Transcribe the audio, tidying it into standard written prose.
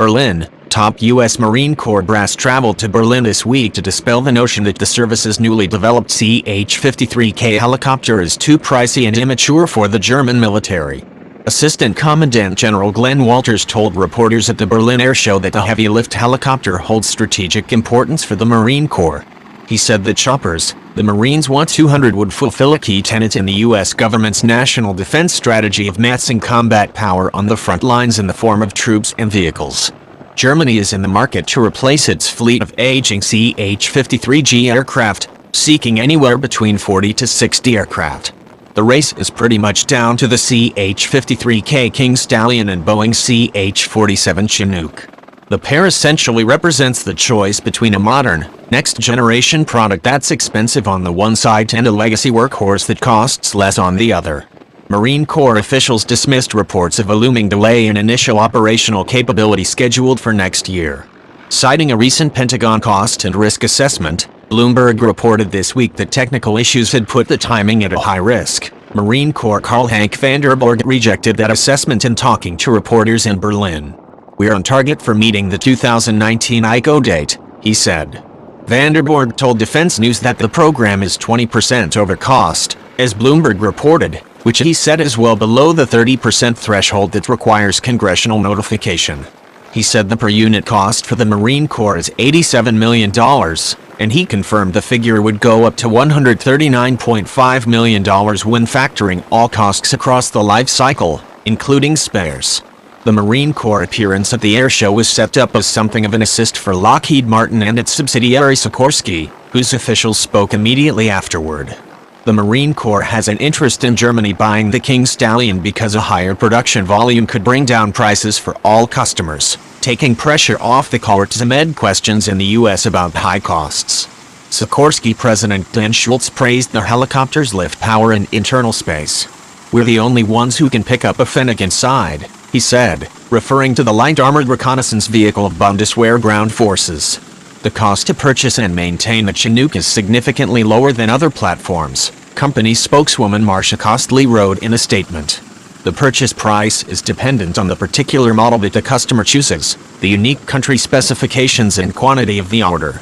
Berlin. Top U.S. Marine Corps brass traveled to Berlin this week to dispel the notion that the service's newly developed CH-53K helicopter is too pricey and immature for the German military. Assistant Commandant General Glenn Walters told reporters at the Berlin Air Show that the heavy-lift helicopter holds strategic importance for the Marine Corps. He said the choppers the Marines want 200 would fulfill a key tenet in the U.S. government's national defense strategy of massing combat power on the front lines in the form of troops and vehicles. Germany is in the market to replace its fleet of aging CH-53K aircraft, seeking anywhere between 40 to 60 aircraft. The race is pretty much down to the CH-53K King Stallion and Boeing CH-47 Chinook. The pair essentially represents the choice between a modern, next-generation product that's expensive on the one side and a legacy workhorse that costs less on the other. Marine Corps officials dismissed reports of a looming delay in initial operational capability scheduled for next year. Citing a recent Pentagon cost and risk assessment, Bloomberg reported this week that technical issues had put the timing at a high risk. Marine Corps Karl-Heinz Vanderborg rejected that assessment in talking to reporters in Berlin. "We're on target for meeting the 2019 ICO date," he said. Vanderborg told Defense News that the program is 20% over cost, as Bloomberg reported, which he said is well below the 30% threshold that requires congressional notification. He said the per-unit cost for the Marine Corps is $87 million, and he confirmed the figure would go up to $139.5 million when factoring all costs across the life cycle, including spares. The Marine Corps appearance at the air show was set up as something of an assist for Lockheed Martin and its subsidiary Sikorsky, whose officials spoke immediately afterward. The Marine Corps has an interest in Germany buying the King Stallion because a higher production volume could bring down prices for all customers, taking pressure off the Corps amid questions in the U.S. about high costs. Sikorsky President Dan Schultz praised the helicopter's lift power and internal space. "We're the only ones who can pick up a Fennec inside," he said, referring to the light armored reconnaissance vehicle of Bundeswehr ground forces. The cost to purchase and maintain the Chinook is significantly lower than other platforms, company spokeswoman Marcia Costley wrote in a statement. The purchase price is dependent on the particular model that the customer chooses, the unique country specifications and quantity of the order.